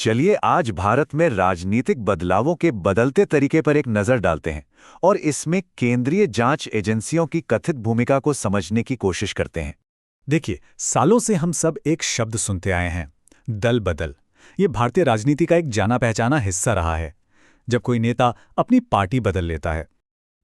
चलिए आज भारत में राजनीतिक बदलावों के बदलते तरीके पर एक नजर डालते हैं और इसमें केंद्रीय जांच एजेंसियों की कथित भूमिका को समझने की कोशिश करते हैं। देखिए, सालों से हम सब एक शब्द सुनते आए हैं, दल बदल। ये भारतीय राजनीति का एक जाना पहचाना हिस्सा रहा है, जब कोई नेता अपनी पार्टी बदल लेता है।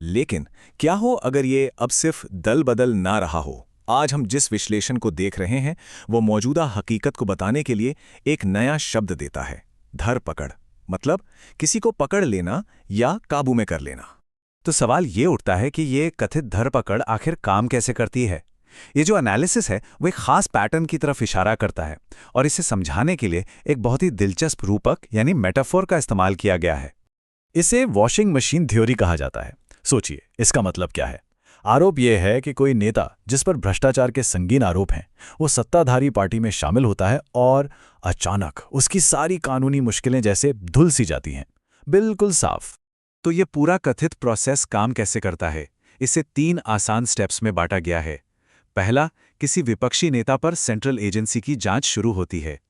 लेकिन क्या हो अगर ये अब सिर्फ दल बदल ना रहा हो? आज हम जिस विश्लेषण को देख रहे हैं वो मौजूदा हकीकत को बताने के लिए एक नया शब्द देता है, धरपकड़। मतलब किसी को पकड़ लेना या काबू में कर लेना। तो सवाल ये उठता है कि ये कथित धरपकड़ आखिर काम कैसे करती है। ये जो एनालिसिस है वो एक खास पैटर्न की तरफ इशारा करता है और इसे समझाने के लिए एक बहुत ही दिलचस्प रूपक यानी मेटाफोर का इस्तेमाल किया गया है। इसे वॉशिंग मशीन थ्योरी कहा जाता है। सोचिए, इसका मतलब क्या है। आरोप यह है कि कोई नेता जिस पर भ्रष्टाचार के संगीन आरोप हैं, वो सत्ताधारी पार्टी में शामिल होता है और अचानक उसकी सारी कानूनी मुश्किलें जैसे धुल सी जाती हैं, बिल्कुल साफ। तो ये पूरा कथित प्रोसेस काम कैसे करता है, इसे 3 आसान स्टेप्स में बांटा गया है। पहला, किसी विपक्षी नेता पर सेंट्रल एजेंसी की जांच शुरू होती है।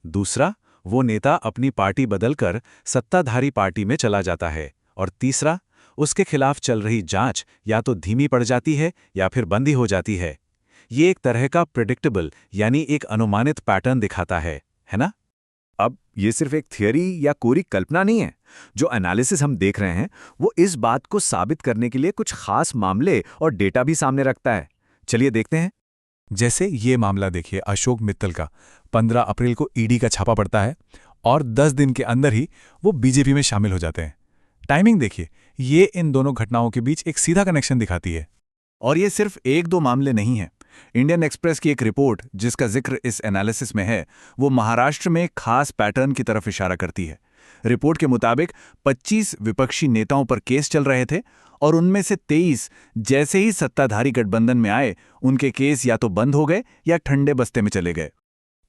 दूसरा, वो नेता अपनी पार्टी बदलकर सत्ताधारी पार्टी में चला जाता है। और तीसरा, उसके खिलाफ चल रही जांच या तो धीमी पड़ जाती है या फिर बंद ही हो जाती है। ये एक तरह का प्रेडिक्टेबल यानी एक अनुमानित पैटर्न दिखाता है ना? अब ये सिर्फ एक थियरी या कोरी कल्पना नहीं है। जो एनालिसिस हम देख रहे हैं वो इस बात को साबित करने के लिए कुछ खास मामले और डेटा भी सामने रखता है। चलिए देखते हैं। जैसे ये मामला देखिए, अशोक मित्तल का। 15 अप्रैल को ईडी का छापा पड़ता है और 10 दिन के अंदर ही वो बीजेपी में शामिल हो जाते हैं। टाइमिंग देखिए, ये इन दोनों घटनाओं के बीच एक सीधा कनेक्शन दिखाती है। और ये सिर्फ 1-2 मामले नहीं हैं। इंडियन एक्सप्रेस की एक रिपोर्ट जिसका जिक्र इस एनालिसिस में है, वो महाराष्ट्र में एक खास पैटर्न की तरफ इशारा करती है। रिपोर्ट के मुताबिक 25 विपक्षी नेताओं पर केस चल रहे थे और उनमें से 23 जैसे ही सत्ताधारी गठबंधन में आए, उनके केस या तो बंद हो गए या ठंडे बस्ते में चले गए।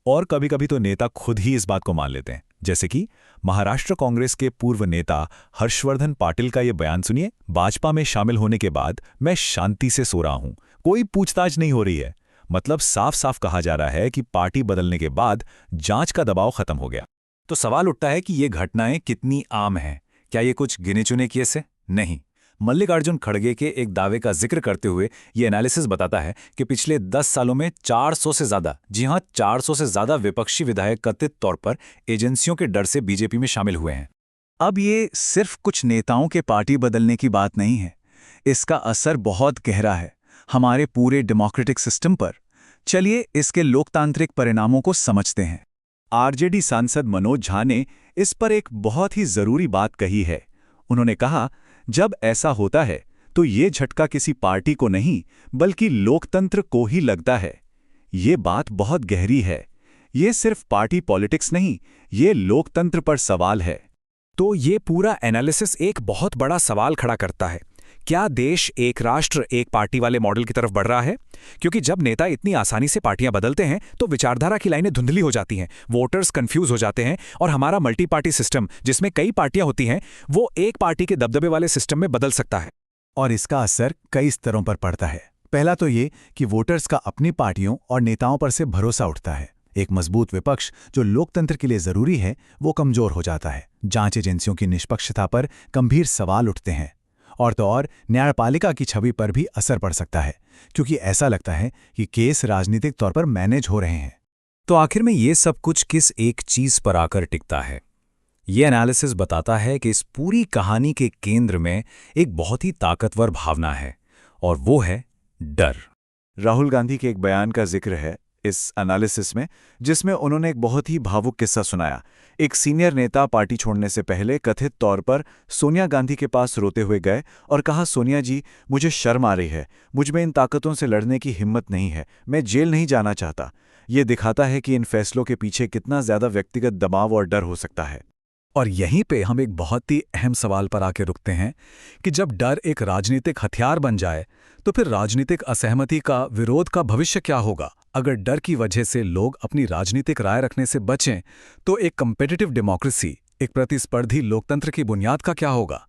और कभी-कभी तो नेता खुद ही इस बात को मान लेते हैं, जैसे कि महाराष्ट्र कांग्रेस के पूर्व नेता हर्षवर्धन पाटिल का ये बयान सुनिए। भाजपा में शामिल होने के बाद मैं शांति से सो रहा हूं, कोई पूछताछ नहीं हो रही है। मतलब साफ साफ कहा जा रहा है कि पार्टी बदलने के बाद जांच का दबाव खत्म हो गया। तो सवाल उठता है कि ये घटनाएं कितनी आम हैं। क्या ये कुछ गिने चुने केस है? नहीं। मल्लिकार्जुन खड़गे के एक दावे का जिक्र करते हुए ये एनालिसिस बताता है कि पिछले 10 सालों में 400 से ज्यादा, जी हां 400 से ज्यादा विपक्षी विधायक कथित तौर पर एजेंसियों के डर से बीजेपी में शामिल हुए हैं। अब ये सिर्फ कुछ नेताओं के पार्टी बदलने की बात नहीं है। इसका असर बहुत गहरा है हमारे पूरे डेमोक्रेटिक सिस्टम पर। चलिए इसके लोकतांत्रिक परिणामों को समझते हैं। आरजेडी सांसद मनोज झा ने इस पर एक बहुत ही जरूरी बात कही है। उन्होंने कहा, जब ऐसा होता है तो ये झटका किसी पार्टी को नहीं बल्कि लोकतंत्र को ही लगता है। ये बात बहुत गहरी है। ये सिर्फ पार्टी पॉलिटिक्स नहीं, ये लोकतंत्र पर सवाल है। तो ये पूरा एनालिसिस एक बहुत बड़ा सवाल खड़ा करता है। क्या देश एक राष्ट्र एक पार्टी वाले मॉडल की तरफ बढ़ रहा है? क्योंकि जब नेता इतनी आसानी से पार्टियां बदलते हैं तो विचारधारा की लाइनें धुंधली हो जाती हैं, वोटर्स कंफ्यूज हो जाते हैं और हमारा मल्टी पार्टी सिस्टम, जिसमें कई पार्टियां होती हैं, वो एक पार्टी के दबदबे वाले सिस्टम में बदल सकता है। और इसका असर कई स्तरों पर पड़ता है। पहला तो ये कि वोटर्स का अपनी पार्टियों और नेताओं पर से भरोसा उठता है। एक मजबूत विपक्ष जो लोकतंत्र के लिए जरूरी है, वो कमजोर हो जाता है। जांच एजेंसियों की निष्पक्षता पर गंभीर सवाल उठते हैं। और तो और न्यायपालिका की छवि पर भी असर पड़ सकता है, क्योंकि ऐसा लगता है कि केस राजनीतिक तौर पर मैनेज हो रहे हैं। तो आखिर में ये सब कुछ किस एक चीज पर आकर टिकता है? ये एनालिसिस बताता है कि इस पूरी कहानी के केंद्र में एक बहुत ही ताकतवर भावना है, और वो है डर। राहुल गांधी के एक बयान का जिक्र है इस एनालिसिस में, जिसमें उन्होंने एक बहुत ही भावुक किस्सा सुनाया। एक सीनियर नेता पार्टी छोड़ने से पहले कथित तौर पर सोनिया गांधी के पास रोते हुए गए और कहा, सोनिया जी, मुझे शर्म आ रही है, मुझ में इन ताकतों से लड़ने की हिम्मत नहीं है, मैं जेल नहीं जाना चाहता। ये दिखाता है कि इन फैसलों के पीछे कितना ज्यादा व्यक्तिगत दबाव और डर हो सकता है। और यहीं पे हम एक बहुत ही अहम सवाल पर आके रुकते हैं कि जब डर एक राजनीतिक हथियार बन जाए तो फिर राजनीतिक असहमति का, विरोध का भविष्य क्या होगा? अगर डर की वजह से लोग अपनी राजनीतिक राय रखने से बचें तो एक कम्पिटिटिव डेमोक्रेसी, एक प्रतिस्पर्धी लोकतंत्र की बुनियाद का क्या होगा?